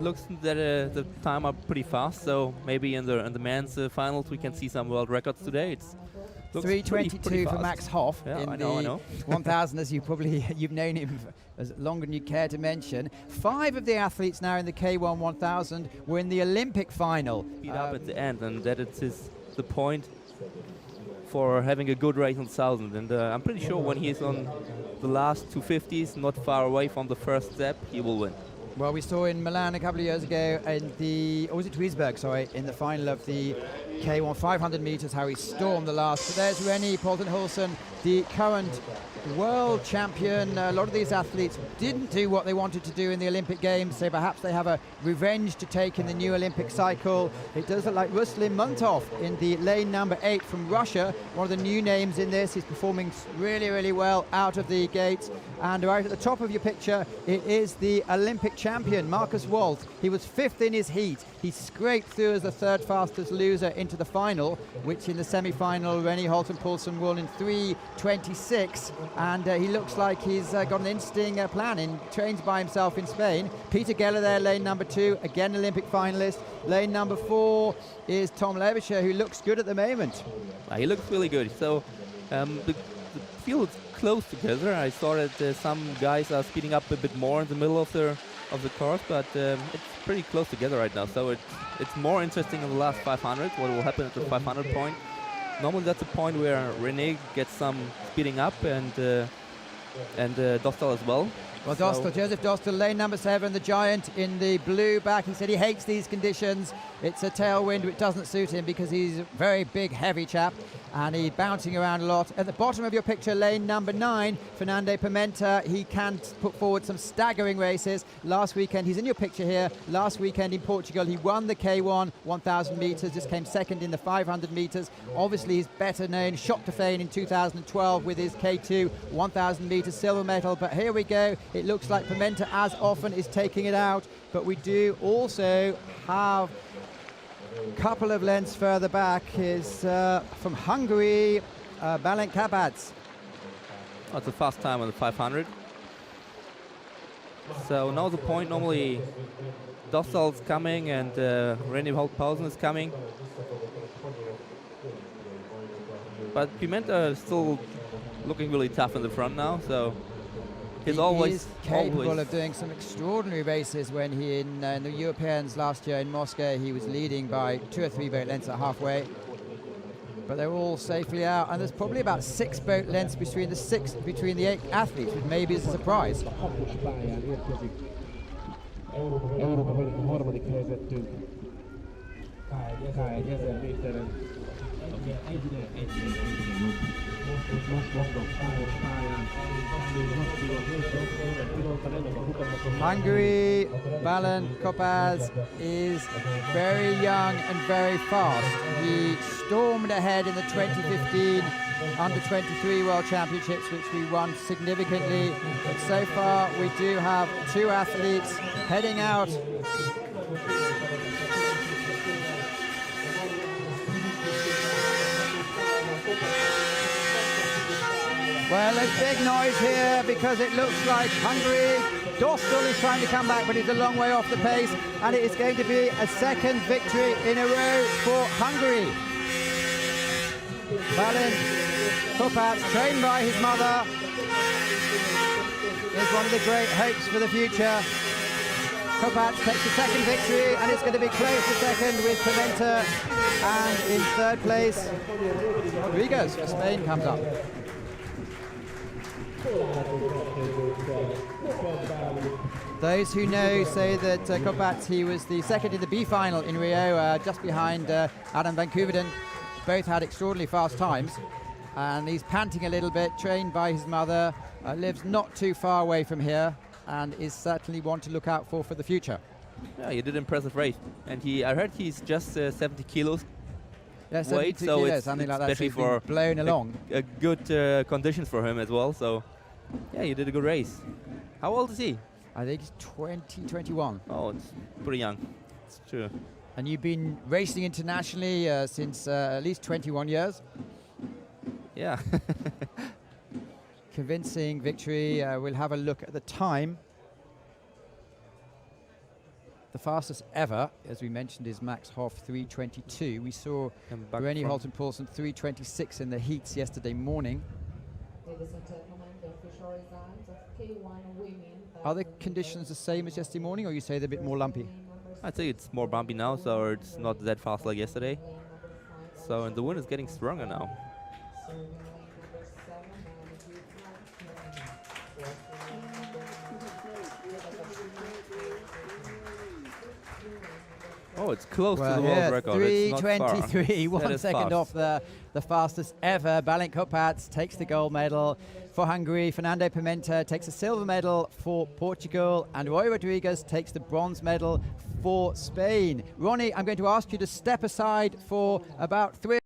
Looks that the time up pretty fast, so maybe in the men's finals we can see some world records today. It's 3:22 for Max Hoff in I know. the 1000, as you've known him as longer than you care to mention. 5 of the athletes now in the K-1 1000 were in the Olympic final. Speed up at the end, and that is the point for having a good race on 1000. And I'm pretty sure when he's on the last 250s, not far away from the first step, he will win. Well, we saw in Milan a couple of years ago in the, or was it Duisburg, sorry, in the final of the K1 500 meters, how he stormed the last. But there's René Poulsen, the current world champion. A lot of these athletes didn't do what they wanted to do in the Olympic Games, so perhaps they have a revenge to take in the new Olympic cycle. It does look like Ruslan Mamutov in the lane number 8 from Russia, one of the new names in this. He's performing really, really well out of the gates. And right at the top of your picture, it is the Olympic champion, Marcus Walz. He was 5th in his heat. He scraped through as the 3rd fastest loser into the final, which in the semi-final, René Holten Poulsen won in 3:26. And he looks like he's got an interesting plan. Trains by himself in Spain. Peter Gelle there, lane number 2, again Olympic finalist. Lane number 4 is Tom Liebscher, who looks good at the moment. He looks really good. So the field is close together. I saw that some guys are speeding up a bit more in the middle of the course, but it's pretty close together right now. So it's more interesting in the last 500. What will happen at the 500 point? Normally that's a point where René gets some speeding up and Dostál as well. Well, Dostál, Josef Dostál, lane number 7, the giant in the blue back. He said he hates these conditions. It's a tailwind which doesn't suit him because he's a very big, heavy chap, and he's bouncing around a lot. At the bottom of your picture, lane number 9, Fernando Pimenta. He can put forward some staggering races. Last weekend, he's in your picture here. Last weekend in Portugal, he won the K1 1000 meters, just came 2nd in the 500 meters. Obviously, he's better known, shot to fame in 2012 with his K2 1000 meters silver medal. But here we go. It looks like Pimenta, as often, is taking it out. But we do also have a couple of lengths further back is from Hungary, Bálint Kopasz. That's a fast time on the 500. So now the point, normally Dostál's coming and René Poulsen is coming. But Pimenta is still looking really tough in the front now, so he's always capable of doing some extraordinary races. When he in the Europeans last year in Moscow, he was leading by 2 or 3 boat lengths at halfway. But they're all safely out, and there's probably about 6 boat lengths between the 8 athletes, which maybe is a surprise. Hungary, Bálint Kopasz is very young and very fast. He stormed ahead in the 2015 Under-23 World Championships, which we won significantly. But so far, we do have 2 athletes heading out. Well, there's big noise here because it looks like Hungary. Dostál is trying to come back, but he's a long way off the pace, and it is going to be a 2nd victory in a row for Hungary. Bálint Kopasz, trained by his mother, is one of the great hopes for the future. Kopasz takes the 2nd victory, and it's going to be close to 2nd with Pimenta, and in 3rd place, Rodriguez for Spain comes up. Those who know say that Kopasz, he was the 2nd in the B final in Rio, just behind Adam van Koeverden. Both had extraordinarily fast times, and he's panting a little bit, trained by his mother, lives not too far away from here, and is certainly one to look out for the future. Yeah, he did an impressive race, and I heard he's just 70 kilos. Yeah, 72 kilos, it's something like that, especially for blown along. A good conditions for him as well. So, yeah, he did a good race. How old is he? I think he's 21. Oh, it's pretty young. It's true. And you've been racing internationally since at least 21 years. Yeah. Convincing victory. We'll have a look at the time. the fastest ever, as we mentioned, is Max Hoff 3:22. We saw René, Holten, Poulsen 3:26 in the heats yesterday morning. Ladies and gentlemen, the official results of K-1 women. Are the conditions the same as yesterday morning, or you say they're a bit more lumpy? I'd say it's more bumpy now, so it's not that fast like yesterday. So, and the wind is getting stronger now. Oh, it's close to the world record. It's not far. 3:23, 1 second fast. off the fastest ever. Bálint Kopasz takes the gold medal for Hungary. Fernando Pimenta takes a silver medal for Portugal. And Roi Rodriguez takes the bronze medal for Spain. Ronnie, I'm going to ask you to step aside for about 3